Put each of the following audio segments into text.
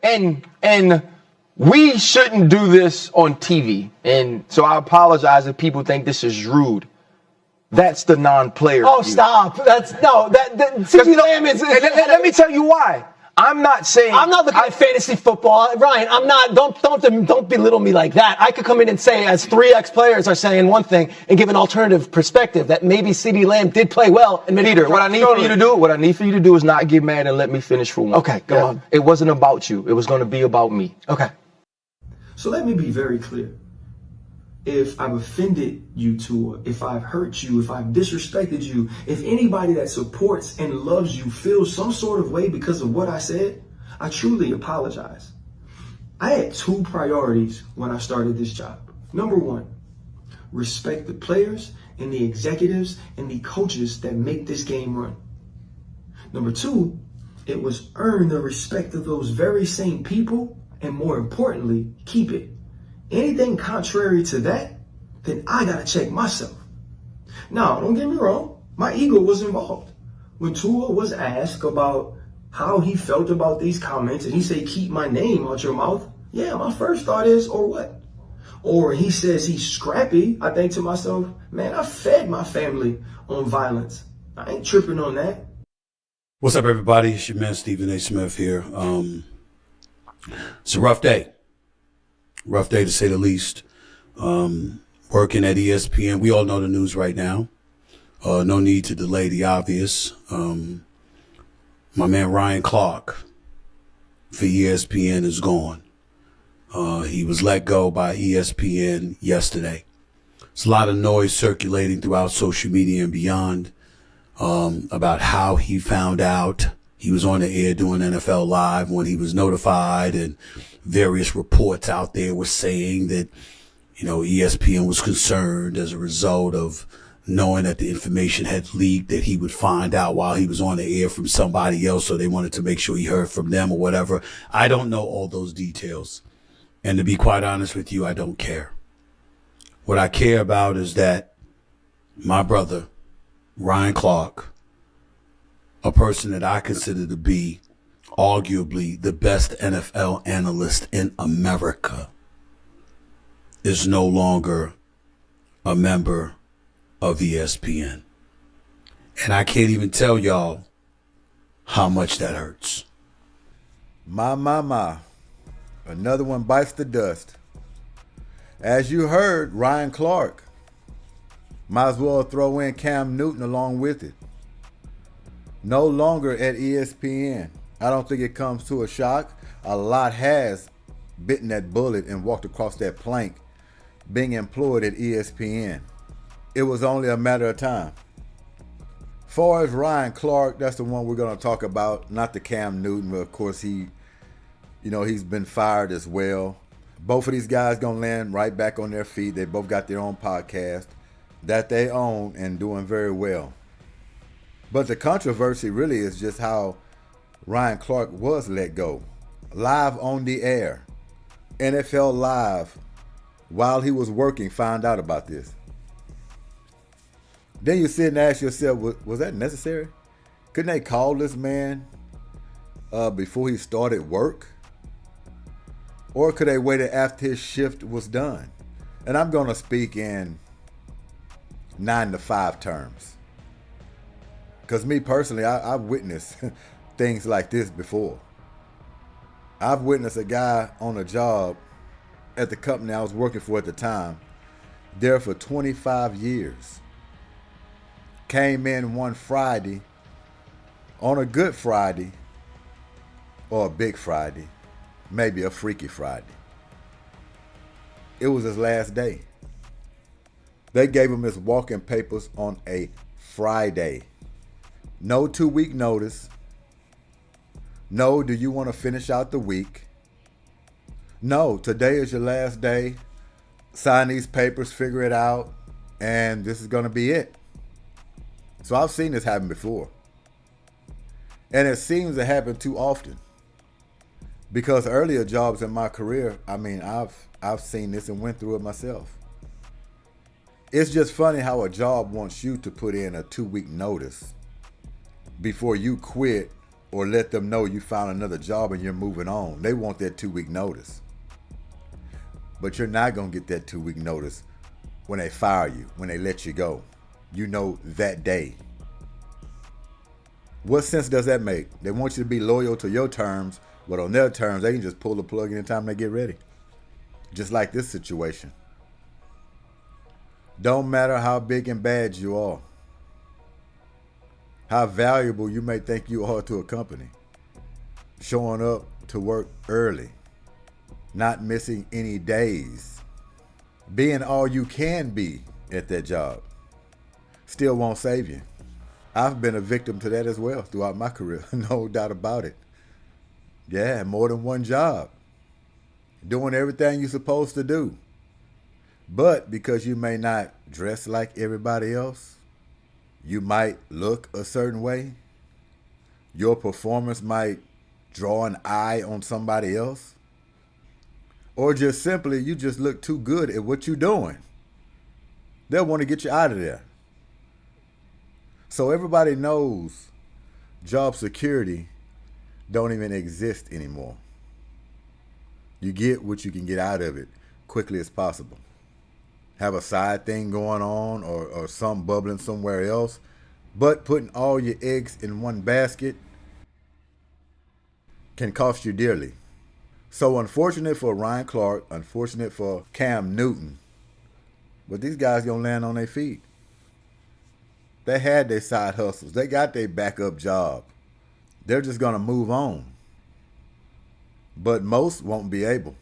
And we shouldn't do this on TV. And so I apologize if people think this is rude. That's the non-player. Oh, stop. CeeDee Lamb is. Let me tell you why. I'm not looking at fantasy football. Ryan, I'm not. Don't belittle me like that. I could come in and say, as 3 ex-players are saying one thing, and give an alternative perspective that maybe CeeDee Lamb did play well. And Peter, what I need for you to do is not get mad and let me finish for one. Okay, go on. It wasn't about you. It was going to be about me. Okay. So let me be very clear. If I've offended you, Tua, if I've hurt you, if I've disrespected you, if anybody that supports and loves you feels some sort of way because of what I said, I truly apologize. I had 2 priorities when I started this job. Number 1, respect the players and the executives and the coaches that make this game run. Number 2, it was earn the respect of those very same people, and more importantly, keep it. Anything contrary to that, then I gotta check myself. Now, don't get me wrong, my ego was involved. When Tua was asked about how he felt about these comments, and he said, keep my name out your mouth, yeah, my first thought is, or what? Or he says he's scrappy, I think to myself, man, I fed my family on violence. I ain't tripping on that. What's up, everybody? It's your man, Stephen A. Smith here. It's a rough day. Rough day to say the least. Working at ESPN. We all know the news right now. No need to delay the obvious. My man Ryan Clark for ESPN is gone. He was let go by ESPN yesterday. There's a lot of noise circulating throughout social media and beyond about how he found out. He was on the air doing NFL Live when he was notified, and various reports out there were saying that, ESPN was concerned as a result of knowing that the information had leaked, that he would find out while he was on the air from somebody else, so they wanted to make sure he heard from them or whatever. I don't know all those details. And to be quite honest with you, I don't care. What I care about is that my brother, Ryan Clark, a person that I consider to be arguably the best NFL analyst in America, is no longer a member of ESPN. And I can't even tell y'all how much that hurts. My. Another one bites the dust. As you heard, Ryan Clark. Might as well throw in Cam Newton along with it. No longer at ESPN. I don't think it comes to a shock. A lot has bitten that bullet and walked across that plank being employed at ESPN. It was only a matter of time. Far as Ryan Clark, that's the one we're going to talk about, not the Cam Newton, but of course he's been fired as well. Both of these guys going to land right back on their feet. They both got their own podcast that they own and doing very well. But the controversy really is just how Ryan Clark was let go. Live on the air. NFL Live, while he was working, found out about this. Then you sit and ask yourself, was that necessary? Couldn't they call this man before he started work? Or could they wait after his shift was done? And I'm going to speak in 9-to-5 terms. Because me personally, I've witnessed things like this before. I've witnessed a guy on a job at the company I was working for at the time, there for 25 years. Came in one Friday, on a good Friday, or a big Friday, maybe a freaky Friday. It was his last day. They gave him his walking papers on a Friday. No 2-week notice. No, do you want to finish out the week? No, today is your last day. Sign these papers, figure it out, and this is going to be it. So I've seen this happen before. And it seems to happen too often. Because earlier jobs in my career, I've seen this and went through it myself. It's just funny how a job wants you to put in a 2-week notice before you quit or let them know you found another job and you're moving on. They want that 2-week notice. But you're not going to get that 2-week notice when they fire you, when they let you go. You know that day. What sense does that make? They want you to be loyal to your terms, but on their terms, they can just pull the plug anytime they get ready. Just like this situation. Don't matter how big and bad you are, how valuable you may think you are to a company. Showing up to work early, not missing any days, being all you can be at that job, still won't save you. I've been a victim to that as well throughout my career, no doubt about it. Yeah, more than one job, doing everything you're supposed to do. But because you may not dress like everybody else, you might look a certain way, your performance might draw an eye on somebody else, or just simply you just look too good at what you're doing. They'll want to get you out of there. So everybody knows job security don't even exist anymore. You get what you can get out of it quickly as possible. Have a side thing going on or something bubbling somewhere else, but putting all your eggs in one basket can cost you dearly. So unfortunate for Ryan Clark, unfortunate for Cam Newton, but these guys gonna land on their feet. They had their side hustles. They got their backup job. They're just gonna move on. But most won't be able.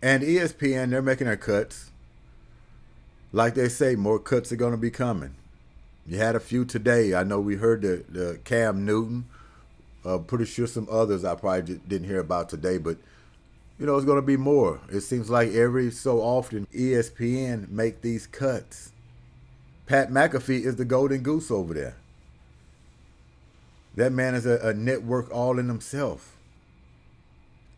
And ESPN, they're making their cuts. Like they say, more cuts are gonna be coming. You had a few today. I know we heard the Cam Newton. Pretty sure some others I probably didn't hear about today, but you know, it's going to be more. It seems like every so often ESPN make these cuts. Pat McAfee is the golden goose over there. That man is a network all in himself.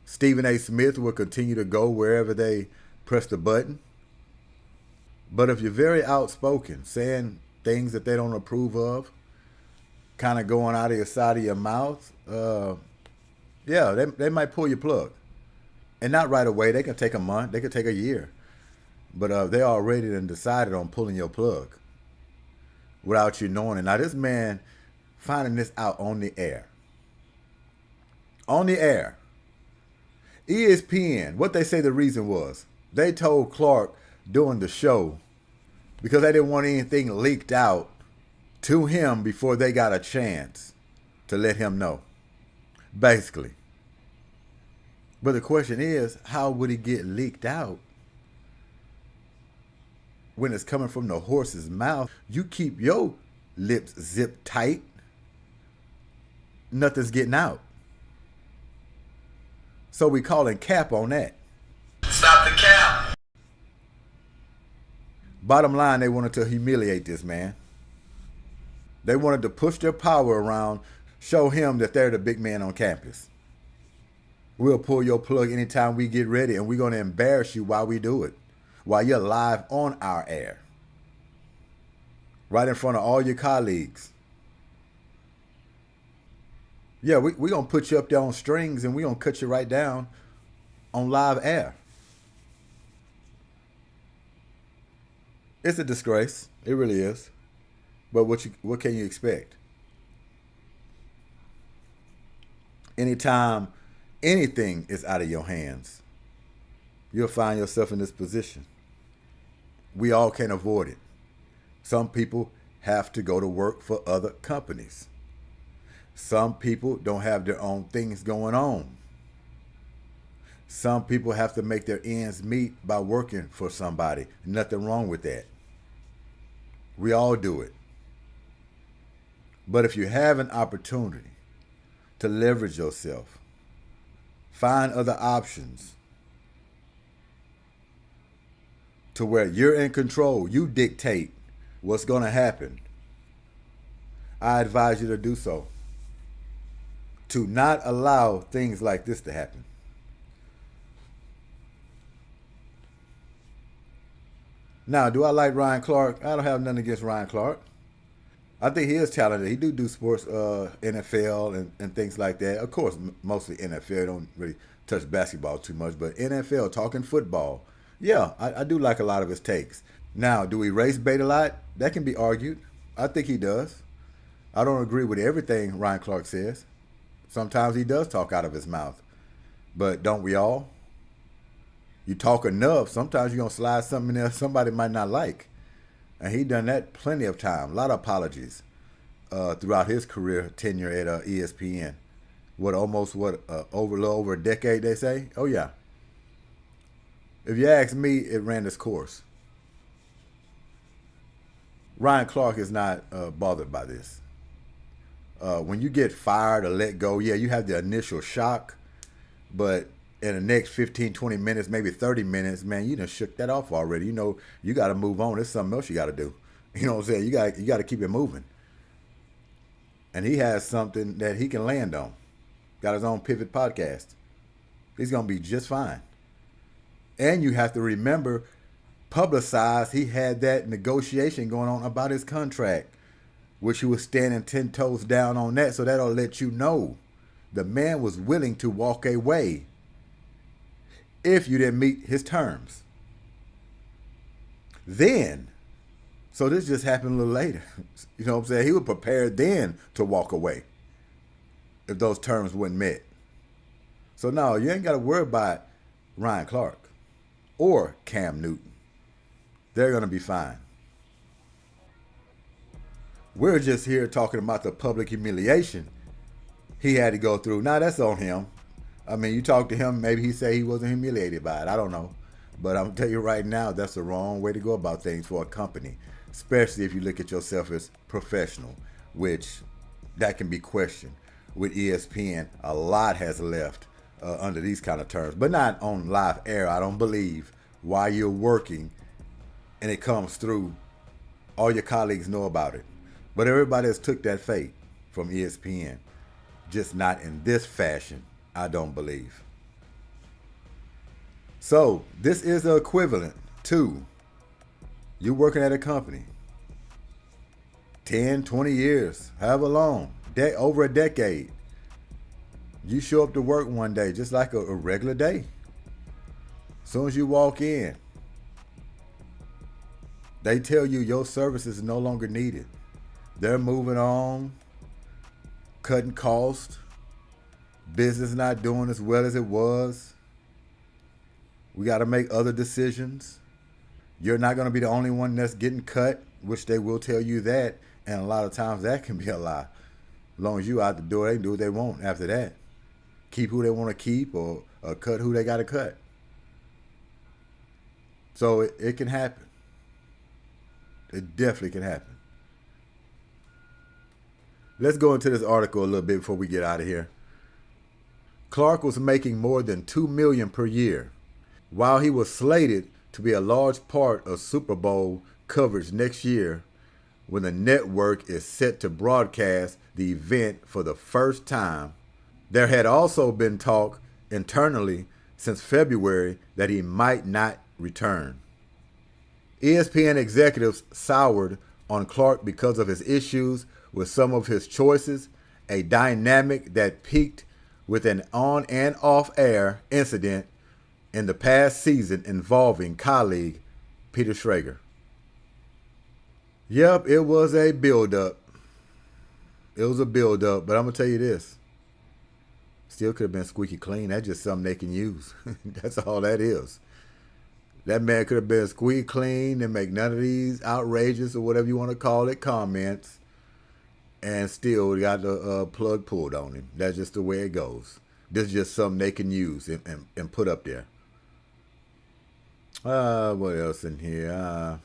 Stephen A. Smith will continue to go wherever they press the button. But if you're very outspoken, saying things that they don't approve of, kind of going out of your side of your mouth, yeah, they might pull your plug. And not right away. They can take a month. They could take a year. But they already done decided on pulling your plug without you knowing it. Now, this man finding this out on the air. On the air. ESPN, what they say the reason was, they told Clark during the show, because they didn't want anything leaked out to him before they got a chance to let him know. Basically. But the question is, how would it get leaked out when it's coming from the horse's mouth? You keep your lips zipped tight, nothing's getting out. So we calling cap on that. Stop the cap. Bottom line, they wanted to humiliate this man. They wanted to push their power around, show him that they're the big man on campus. We'll pull your plug anytime we get ready, and we're going to embarrass you while we do it, while you're live on our air, right in front of all your colleagues. Yeah, we're going to put you up there on strings, and we're going to cut you right down on live air. It's a disgrace. It really is. But what can you expect? Anytime anything is out of your hands, you'll find yourself in this position. We all can't avoid it. Some people have to go to work for other companies. Some people don't have their own things going on. Some people have to make their ends meet by working for somebody. Nothing wrong with that. We all do it. But if you have an opportunity to leverage yourself, find other options to where you're in control, you dictate what's going to happen, I advise you to do so. To not allow things like this to happen. Now, do I like Ryan Clark? I don't have nothing against Ryan Clark. I think he is talented. He do sports, NFL and things like that. Of course, mostly NFL. Don't really touch basketball too much, but NFL, talking football. Yeah, I do like a lot of his takes. Now, do he race bait a lot? That can be argued. I think he does. I don't agree with everything Ryan Clark says. Sometimes he does talk out of his mouth. But don't we all? You talk enough, sometimes you're going to slide something in there somebody might not like. And he done that plenty of time. A lot of apologies throughout his career tenure at ESPN. A little over a decade, they say? Oh, yeah. If you ask me, it ran its course. Ryan Clark is not bothered by this. When you get fired or let go, yeah, you have the initial shock. But in the next 15, 20 minutes, maybe 30 minutes, man, you done shook that off already. You know, you got to move on. There's something else you got to do. You know what I'm saying? You got to keep it moving. And he has something that he can land on. Got his own Pivot podcast. He's going to be just fine. And you have to remember, publicized, he had that negotiation going on about his contract, which he was standing 10 toes down on that. So that'll let you know the man was willing to walk away if you didn't meet his terms. Then, so this just happened a little later. You know what I'm saying? He was prepared then to walk away if those terms weren't met. So no, you ain't got to worry about Ryan Clark or Cam Newton. They're going to be fine. We're just here talking about the public humiliation he had to go through. Now, that's on him. I mean, you talk to him, maybe he say he wasn't humiliated by it. I don't know. But I'm telling you right now, that's the wrong way to go about things for a company, especially if you look at yourself as professional, which that can be questioned. With ESPN, a lot has left under these kind of terms, but not on live air. I don't believe while you're working and it comes through, all your colleagues know about it. But everybody has took that fate from ESPN, just not in this fashion, I don't believe. So this is the equivalent to you working at a company 10, 20 years, however long, over a decade. You show up to work one day just like a regular day. As soon as you walk in, they tell you your service is no longer needed. They're moving on, cutting costs, business not doing as well as it was. We got to make other decisions. You're not going to be the only one that's getting cut, which they will tell you that. And a lot of times that can be a lie. As long as you out the door, they can do what they want after that. Keep who they want to keep or cut who they got to cut. So it can happen. It definitely can happen. Let's go into this article a little bit before we get out of here. Clark was making more than $2 million per year, while he was slated to be a large part of Super Bowl coverage next year when the network is set to broadcast the event for the first time. There had also been talk internally since February that he might not return. ESPN executives soured on Clark because of his issues with some of his choices, a dynamic that peaked with an on and off air incident in the past season involving colleague Peter Schrager. Yep, it was a build-up. It was a build-up, but I'm going to tell you this. Still could have been squeaky clean. That's just something they can use. That's all that is. That man could have been squeaky clean and make none of these outrageous or whatever you want to call it comments and still got the plug pulled on him. That's just the way it goes. This is just something they can use and put up there. What else in here?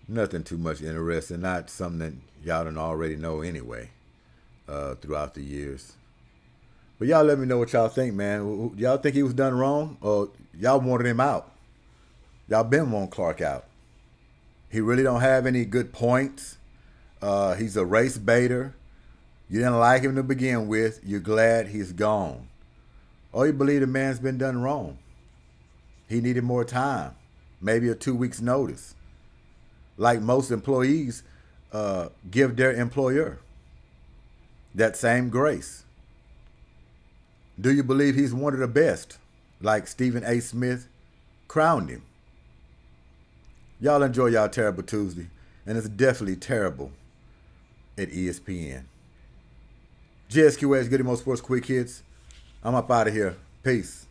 Nothing too much interesting. Not something that y'all don't already know anyway throughout the years. But y'all let me know what y'all think, man. Y'all think he was done wrong or y'all wanted him out? Y'all been wanting Clark out. He really don't have any good points. He's a race baiter. You didn't like him to begin with. You're glad he's gone. Or you believe the man's been done wrong. He needed more time. Maybe a 2 weeks notice. Like most employees, give their employer that same grace? Do you believe he's one of the best, like Stephen A. Smith crowned him? Y'all enjoy y'all Terrible Tuesday, and it's definitely terrible at ESPN. G.S.Q.H, Goodymore Sports Quick Hits. I'm up out of here. Peace.